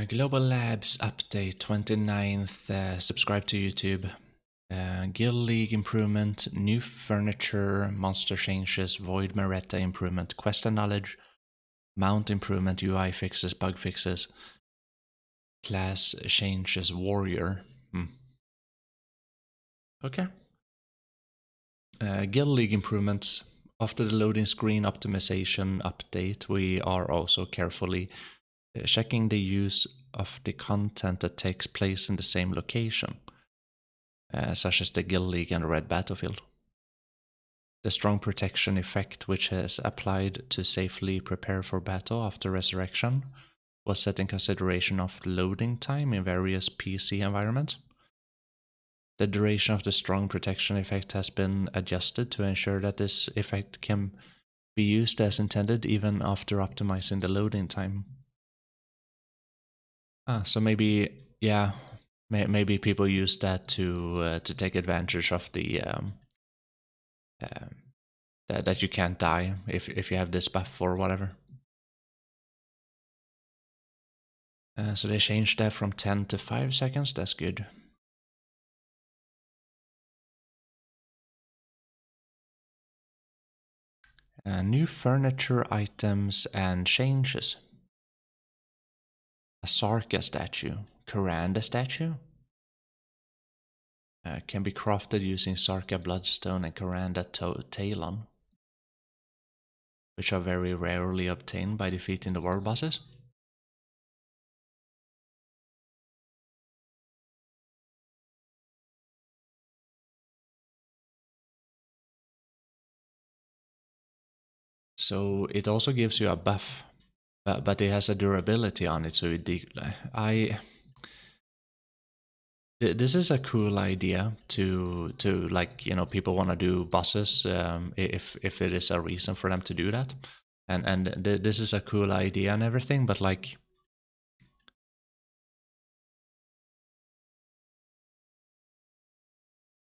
Global Labs update 29th. Subscribe to YouTube. Guild League improvement, new furniture, monster changes, Void Maretta improvement, quest and knowledge, mount improvement, UI fixes, bug fixes, class changes, warrior. Okay. Guild League improvements. After the loading screen optimization update, we are also carefully checking the use of the content that takes place in the same location, such as the Guild League and the Red Battlefield. The strong protection effect, which is applied to safely prepare for battle after resurrection, was set in consideration of loading time in various PC environments. The duration of the strong protection effect has been adjusted to ensure that this effect can be used as intended even after optimizing the loading time. So maybe, yeah, maybe people use that to take advantage of the that you can't die if you have this buff or whatever. So they changed that from 10 to 5 seconds. That's good. New furniture items and changes. A Sarka statue, Kuranda statue. Can be crafted using Sarka Bloodstone and Kuranda Talon, which are very rarely obtained by defeating the world bosses. So it also gives you a buff, but it has a durability on it. So this is a cool idea to like, you know, people want to do bosses if it is a reason for them to do that, and this is a cool idea and everything, but like,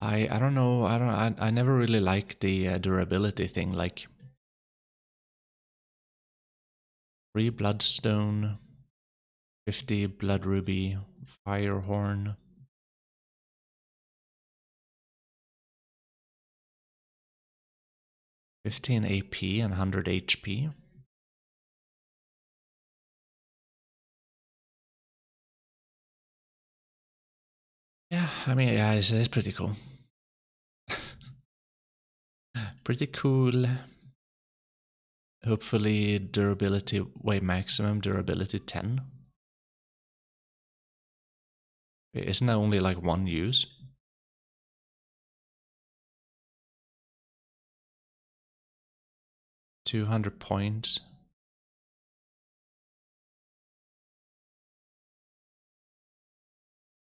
I don't know, I never really liked the durability thing. Like 3 bloodstone, 50 blood ruby, fire horn. 15 AP and 100 HP. Yeah, I mean, yeah, it's pretty cool. Pretty cool. Hopefully durability, way maximum durability 10. Isn't that only like one use? $200 points.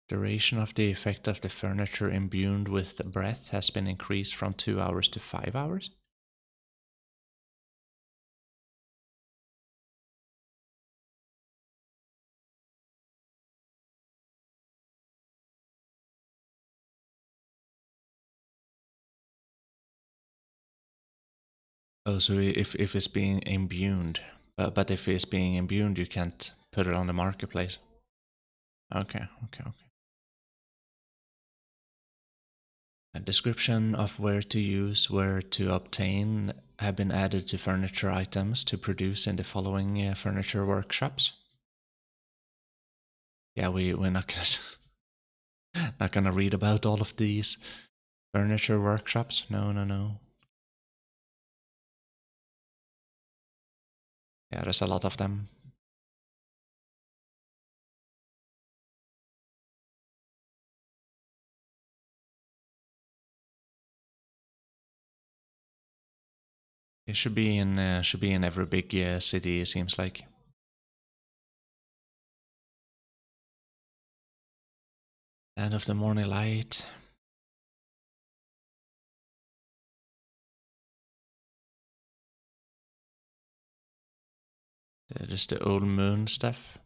Duration of the effect of the furniture imbued with breath has been increased from 2 hours to 5 hours. Oh, so if it's being imbued, but if it's being imbued, you can't put it on the marketplace. Okay. A description of where to use, where to obtain have been added to furniture items to produce in the following furniture workshops. Yeah, we're not gonna not gonna read about all of these furniture workshops. No. Yeah, there's a lot of them. It should be in every big city. It seems like. Land of the morning light. Just the old moon stuff.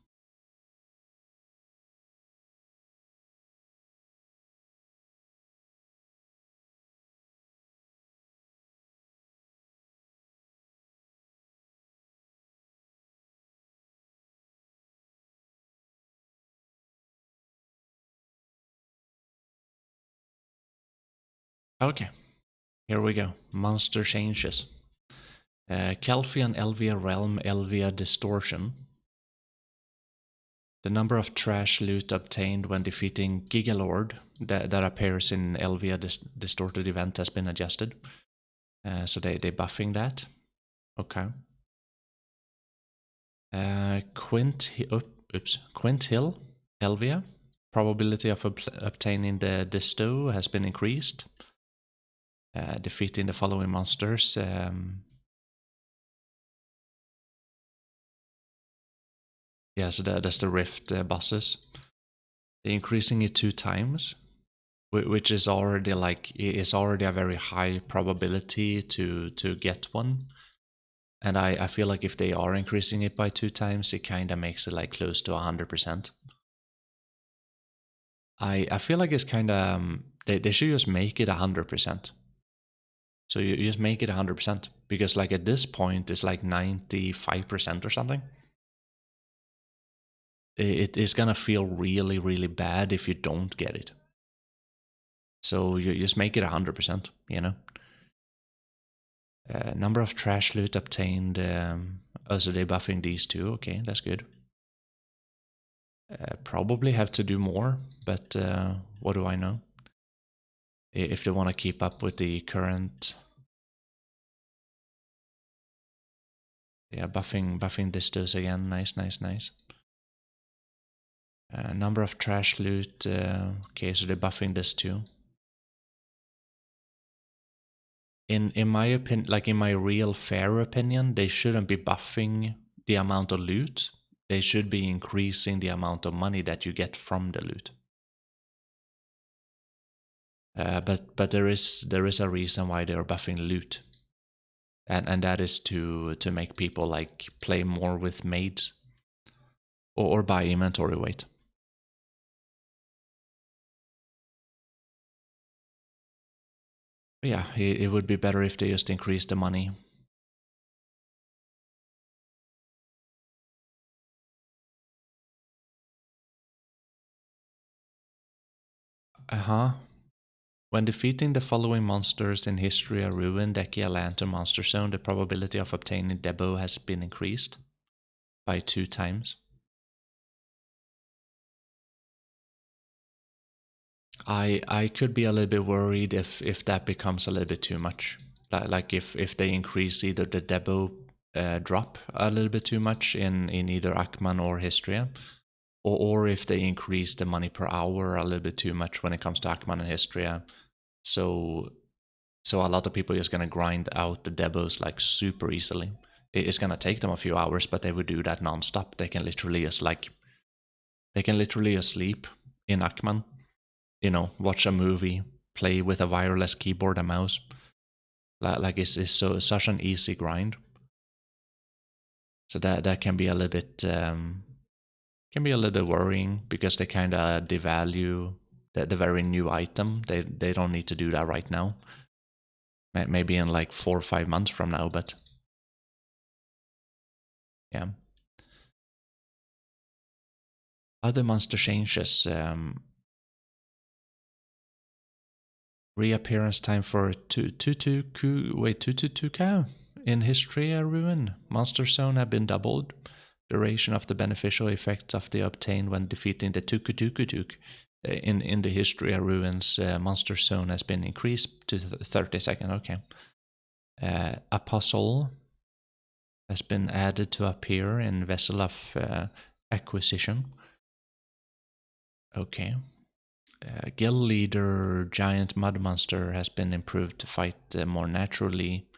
Okay, here we go. Monster changes. Kelfian Elvia Realm Elvia Distortion. The number of trash loot obtained when defeating Gigalord that appears in Elvia Distorted event has been adjusted. So they buffing that. Okay. Quint Hill, Elvia. Probability of obtaining the Disto has been increased. Defeating the following monsters. Yeah, so that's the Rift bosses. They're increasing it 2 times, which is already a very high probability to get one. And I feel like if they are increasing it by 2 times, it kind of makes it like close to 100%. I feel like it's kind of they should just make it 100%. So you just make it 100% because like at this point it's like 95% or something. It is gonna feel really, really bad if you don't get it. So you just make it 100%, you know. Number of trash loot obtained. Also, they're buffing these two. Okay, that's good. Probably have to do more, but what do I know? If they want to keep up with the current. Yeah, buffing distos again. Nice. Number of trash loot. Okay, so they're buffing this too. In my opinion, like in my real fair opinion, they shouldn't be buffing the amount of loot. They should be increasing the amount of money that you get from the loot. But there is a reason why they are buffing loot, and that is to make people like play more with maids or buy inventory weight. Yeah, it would be better if they just increase the money. When defeating the following monsters in Historia Ruin, Dekia Lantern Monster Zone, the probability of obtaining Debo has been increased by 2 times. I could be a little bit worried if that becomes a little bit too much. Like if they increase either the Debo drop a little bit too much in either Akman or Histria, or if they increase the money per hour a little bit too much when it comes to Akman and Histria. So a lot of people are just gonna grind out the Debos like super easily. It's gonna take them a few hours, but they would do that nonstop. They can literally just sleep in Akman, you know, watch a movie, play with a wireless keyboard and mouse. Like it's such an easy grind. So that can be a little bit worrying because they kind of devalue the very new item. They don't need to do that right now. Maybe in like 4 or 5 months from now, but yeah. Other monster changes. Reappearance time for 222 cow in Histria Ruin. Monster Zone have been doubled. Duration of the beneficial effects of the obtained when defeating the Tukutukutuk in the Histria Ruins Monster Zone has been increased to 30 seconds. Okay. Apostle has been added to appear in Vessel of Acquisition. Okay. Guild Leader Giant Mud Monster has been improved to fight more naturally,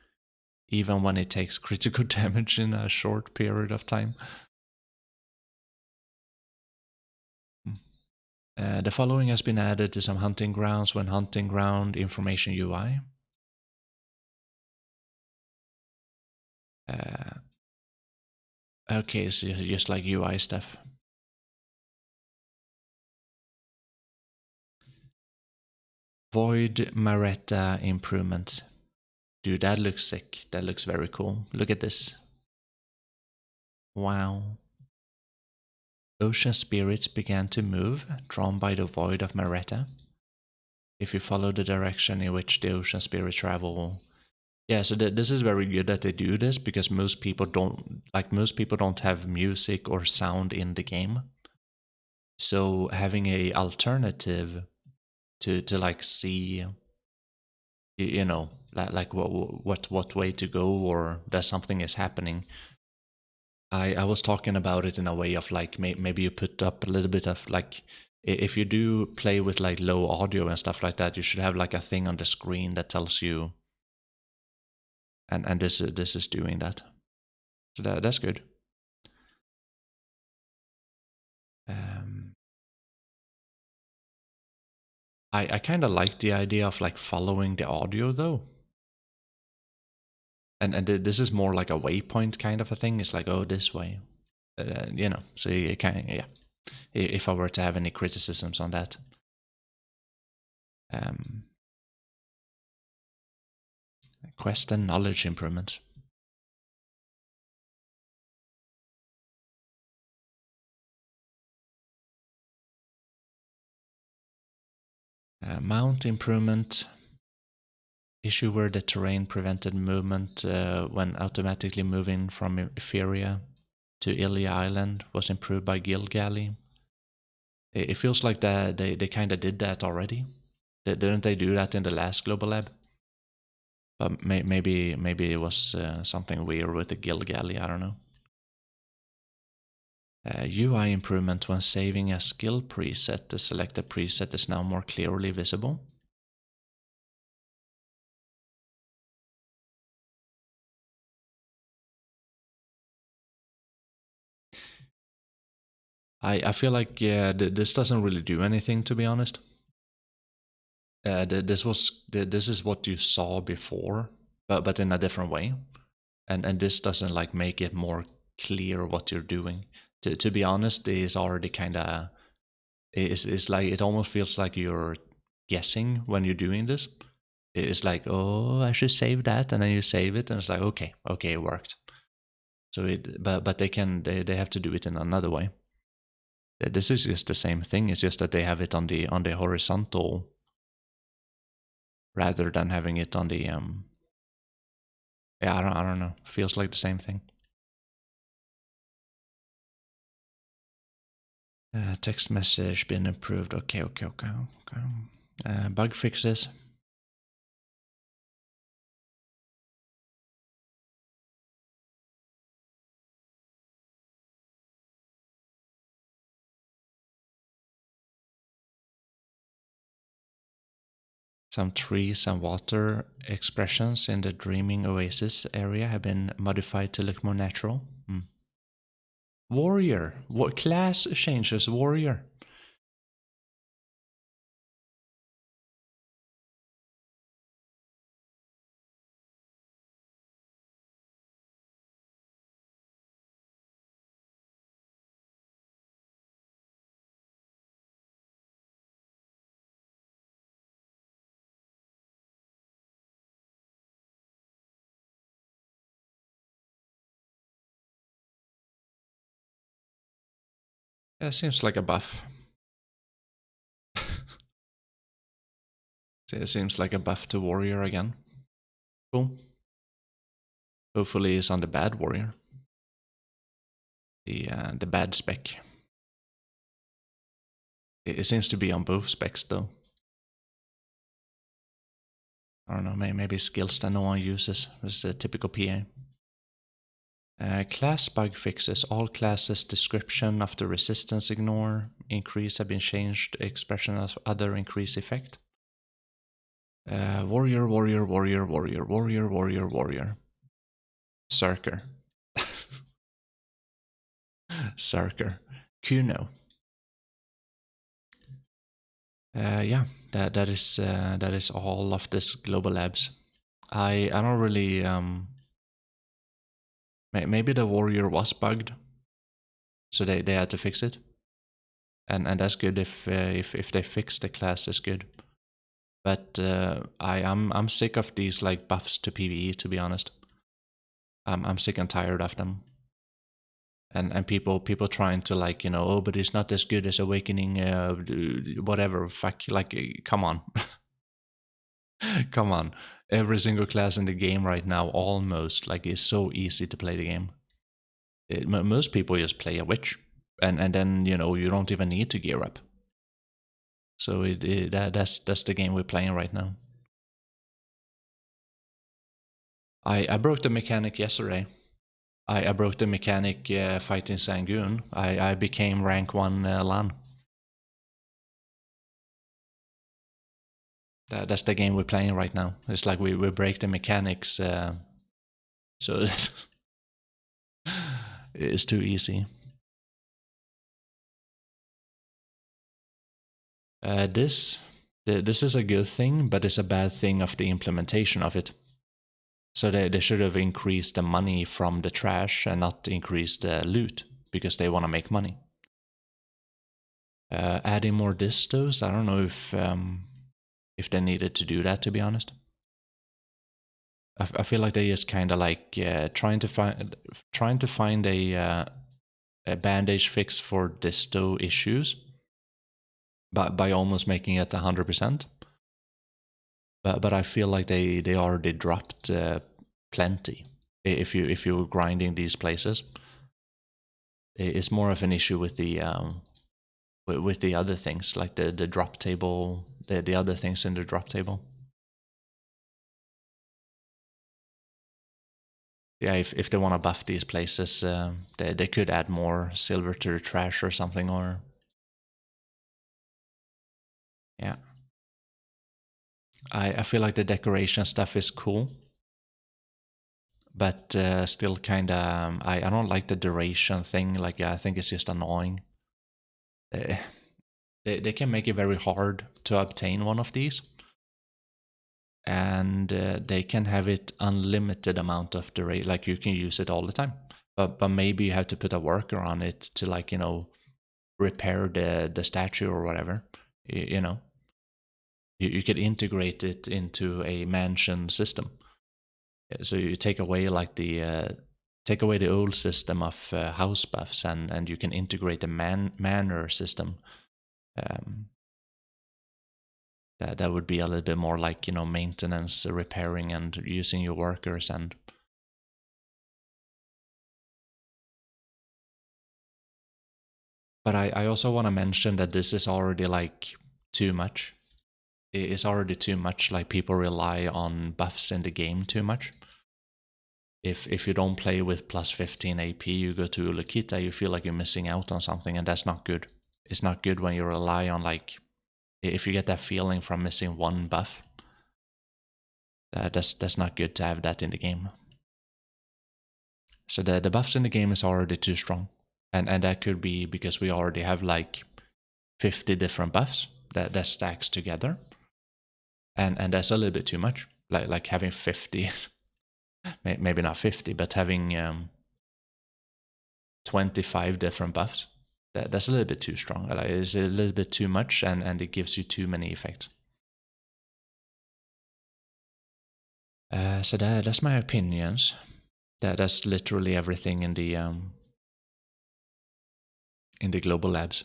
even when it takes critical damage in a short period of time. The following has been added to some hunting grounds when hunting ground information UI. Okay, so just like UI stuff. Void Maretta improvement. Dude, that looks sick. That looks very cool. Look at this. Wow. Ocean spirits began to move, drawn by the void of Maretta. if you follow the direction in which the ocean spirit travel. Yeah, so this is very good that they do this, because most people don't have music or sound in the game. So having a alternative to like see, you know, like what way to go, or that something is happening. I was talking about it in a way of like, maybe you put up a little bit of like, if you do play with like low audio and stuff like that, you should have like a thing on the screen that tells you, and this is doing that. So that's good. Um, I kind of like the idea of like following the audio though. And this is more like a waypoint kind of a thing. It's like, oh, this way, you know. So you can, yeah. If I were to have any criticisms on that, um, quest and knowledge improvement. Mount improvement. Issue where the terrain prevented movement when automatically moving from Etheria to Ilia Island was improved by Gilgali. It feels like that they kind of did that already. Didn't they do that in the last Global Lab? But maybe it was something weird with the Gilgali, I don't know. UI improvement when saving a skill preset. The selected preset is now more clearly visible. I feel like, yeah, this doesn't really do anything, to be honest. This is what you saw before, but in a different way, and this doesn't like make it more clear what you're doing. To be honest, it is already kind of, it's like, it almost feels like you're guessing when you're doing this. It's like, oh, I should save that, and then you save it, and it's like, okay, it worked. So but they have to do it in another way. This is just the same thing. It's just that they have it on the horizontal rather than having it on the yeah, I don't know. Feels like the same thing. Text message been improved. Okay. Bug fixes. Some trees and water expressions in the Dreaming Oasis area have been modified to look more natural. Warrior. What class changes? Warrior. It seems like a buff. It seems like a buff to Warrior again. Cool. Hopefully it's on the bad Warrior. The bad spec. It seems to be on both specs though. I don't know, maybe skills that no one uses. It's a typical PA. Class bug fixes. All classes description of the resistance ignore. Increase have been changed. Expression of other increase effect. Warrior. Circer. Circer. Kuno. Yeah, that is all of this global labs. I don't really maybe the warrior was bugged, so they had to fix it, and that's good if they fix the class is good. But I'm sick of these like buffs to PvE, to be honest. I'm sick and tired of them. And people trying to like, you know, oh, but it's not as good as Awakening, whatever. Fuck, like, come on. Come on. Every single class in the game right now, almost, like, is so easy to play the game. Most people just play a witch, and then, you know, you don't even need to gear up. So that's the game we're playing right now. I broke the mechanic yesterday. I broke the mechanic fighting Sangoon. I became rank 1 LAN. That's the game we're playing right now. It's like we break the mechanics, so it's too easy. This is a good thing, but it's a bad thing of the implementation of it. So they should have increased the money from the trash and not increased the loot, because they want to make money. Adding more distos, I don't know if they needed to do that, to be honest. I feel like they just kind of like trying to find a bandage fix for disto issues, but by almost making it 100%. But I feel like they already dropped plenty. If you were grinding these places, it's more of an issue with the other things, like the drop table, the other things in the drop table. Yeah, if they want to buff these places, they could add more silver to the trash or something, or yeah. I feel like the decoration stuff is cool, but still kind of I don't like the duration thing. Like, I think it's just annoying. They can make it very hard to obtain one of these, and they can have it unlimited amount of duration. Like, you can use it all the time, but maybe you have to put a worker on it to, like, you know, repair the statue or whatever. You know, you could integrate it into a mansion system. So you take away like the old system of house buffs, and you can integrate the manor system. That would be a little bit more like, you know, maintenance, repairing, and using your workers. And but I also want to mention that this is already like too much. It's already too much. Like, people rely on buffs in the game too much. If you don't play with plus 15 AP, you go to Ulukita, you feel like you're missing out on something, and that's not good. It's not good when you rely on, like, if you get that feeling from missing one buff, that's not good to have that in the game. So the buffs in the game is already too strong, and that could be because we already have like 50 different buffs that stacks together, and that's a little bit too much. Like having 50, maybe not 50, but having 25 different buffs. That's a little bit too strong. Like, it's a little bit too much, and it gives you too many effects. So that's my opinions. That's literally everything in the global labs.